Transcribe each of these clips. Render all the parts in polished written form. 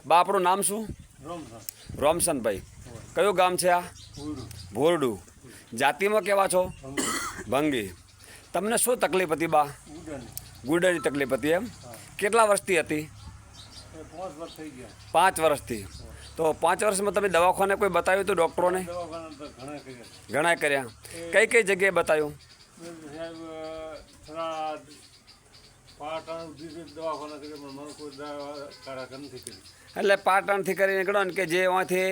બા આપણું નામ શું? રોમસનભાઈ. કયું ગામ છે આ? ભોરડું. જાતિમાં કેવા છો? ભંગી. તમને શું તકલીફ હતી બા? ગુડરની તકલીફ હતી એમ? કેટલા વર્ષથી હતી? 5 વર્ષથી. તો 5 વર્ષમાં તમે દવાખાને કોઈ બતાવ્યું હતું ડૉક્ટરોને? ઘણા કર્યા. કઈ કઈ જગ્યાએ બતાવ્યું? એટલે પાટણથી કરીને ગણો ને કે જે અહીંથી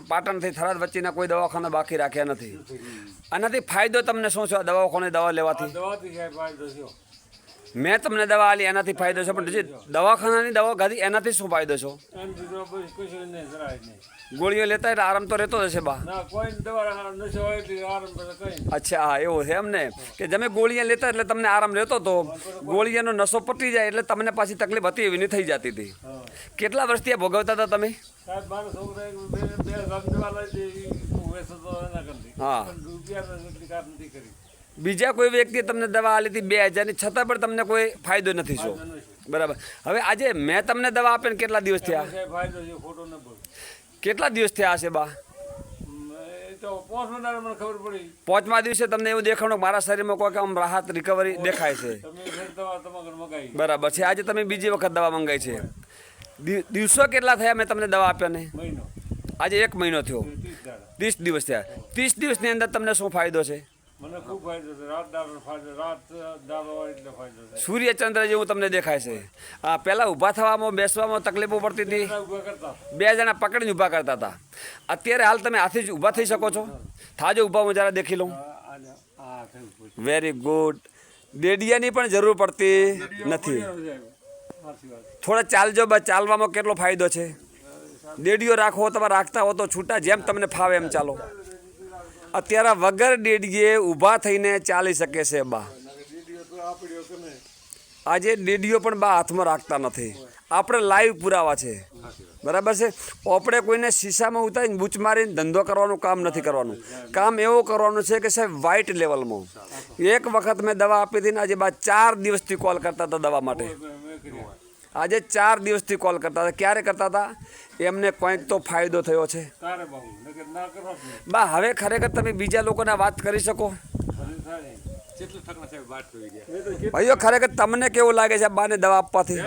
પાટણથી થરાદ વચ્ચેના કોઈ દવાખાના બાકી રાખ્યા નથી. આનાથી ફાયદો તમને શું છે આ દવાખાને દવા લેવાથી? મેં તમને દવા આલી એનાથી ફાયદો છે, પણ જે દવાખાનાની દવા ખાધી એનાથી શું ફાયદો છે? ગોળીઓ લેતા એટલે આરામ તો રહેતો જ હશે બા? અચ્છા, હા એવું છે એમ ને, કે તમે ગોળીઓ લેતા એટલે તમને આરામ રહેતો હતો, ગોળીઓનો નશો પટી જાય એટલે તમને પાછી તકલીફ હતી એવી નહીં થઈ જતી હતી. કેટલા વર્ષથી આ ભોગવતા હતા તમે? હા. બીજા કોઈ વ્યક્તિએ તમને દવા આલી હતી 2000ની, છતાં પણ તમને કોઈ ફાયદો નથી છો? બરાબર. હવે આજે મેં તમને દવા આપીને કેટલા દિવસ થયા? કેટલા દિવસ થયા હશે બા? 5મા દિવસે તમને એવું દેખાણું મારા શરીરમાં કોઈ આમ રાહત રિકવરી દેખાય છે? બરાબર છે. આજે તમે બીજી વખત દવા મંગાવી છે. દિવસો કેટલા થયા મેં તમને દવા આપ્યા ને? આજે 1 મહિનો થયો. 30 દિવસ થયા. 30 દિવસની અંદર તમને શું ફાયદો છે? સૂર્યચંદ્ર જેવું તમને દેખાય છે. પહેલાં ઊભા થવામાં બેસવામાં તકલીફો પડતી હતી, 2 જણા પકડીને ઊભા કરતા હતા. અત્યારે હાલ તમે હાથથી જ ઊભા થઈ શકો છો? થાજો ઊભા, હું જરા દેખી લઉં. Very good. ડેડિયાની પણ જરૂર પડતી નથી. થોડા ચાલજો બસ. ચાલવામાં કેટલો ફાયદો છે? ડેડિયો રાખો, તમે રાખતા હો તો છૂટા, જેમ તમને ફાવે એમ ચાલો. અત્યારે વગર ડેડીએ ઊભા થઈને ચાલી શકે છે બા. આજે ડેડીઓ પણ બા હાથમાં રાખતા નથી. આપણે લાઈવ પુરાવા છે. બરાબર છે. આપણે કોઈને શીશામાં ઉતારીને બૂચ મારીને ધંધો કરવાનું કામ નથી કરવાનું. કામ એવું કરવાનું છે કે સાહેબ વ્હાઇટ લેવલમાં. એક વખત મેં દવા આપી હતી ને આજે બા 4 દિવસથી કોલ કરતા હતા દવા માટે. આજે 4 દિવસથી કોલ કરતા હતા. ક્યારે કરતા હતા? એમને કંઈક તો ફાયદો થયો છે બા. હવે ખરેખર તમે બીજા લોકોને વાત કરી શકો? ભાઈઓ ખરેખર તમને કેવું લાગે છે બાને દવા આપવાથી?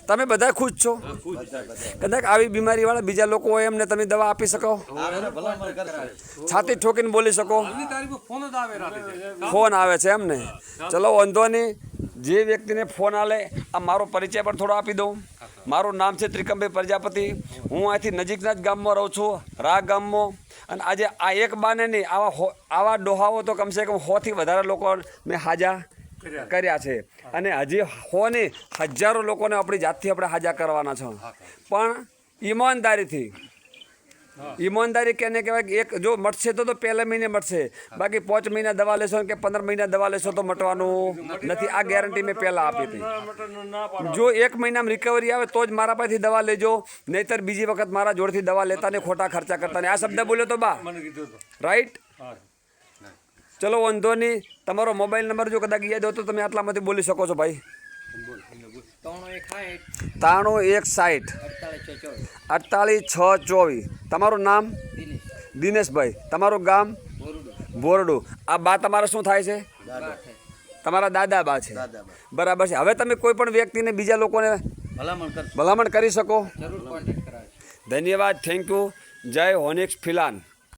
તમે બધા ખુશ છો? કદાચ આવી બીમારીવાળા બીજા લોકો હોય એમને તમે દવા આપી શકો? છાતી ઠોકીને બોલી શકો? ફોન આવે છે એમને? ચલો વાંધો નહીં. જે વ્યક્તિને ફોન આલે, આ મારો પરિચય પણ થોડો આપી દઉં. મારું નામ છે ત્રિકમભાઈ પ્રજાપતિ. હું અહીંથી નજીકના જ ગામમાં રહું છું, રા ગામમાં. અને આજે આ એક બાને નહીં, આવા ડોહાઓ તો કમસે કમ 100થી વધારે લોકો મેં હાજા કર્યા છે. અને હજી 100 નહીં, હજારો લોકોને આપણી જાતથી આપણે હાજા કરવાના છે. પણ ઈમાનદારી કેને કહેવાય? એક જો મટશે તો પહેલા મહિને મટશે, બાકી 5 મહિના દવા લેશો કે 15 મહિના દવા લેશો તો મટવાનું નથી. આ ગેરંટી મેં પહેલાં આપી હતી. જો 1 મહિનામાં રિકવરી આવે તો જ મારા પાસેથી દવા લેજો, નહીંતર બીજી વખત મારા જોડથી દવા લેતા ને ખોટા ખર્ચા કરતા ને. આ શબ્દ બોલ્યો તો બા, રાઈટ? ચલો વાંધો નહીં. તમારો મોબાઈલ નંબર જો કદાચ યાદ હોય તો તમે આટલામાંથી બોલી શકો છો ભાઈ. 93 160 48 624. તમારું નામ? દિનેશભાઈ. તમારું ગામ? બોરડું. આ બા તમારા શું થાય છે? તમારા દાદા બા છે. બરાબર છે. હવે તમે કોઈ પણ વ્યક્તિને બીજા લોકોને ભલામણ કરી શકો? ધન્યવાદ. Thank you. જય હોનિક્સ ફિલાન.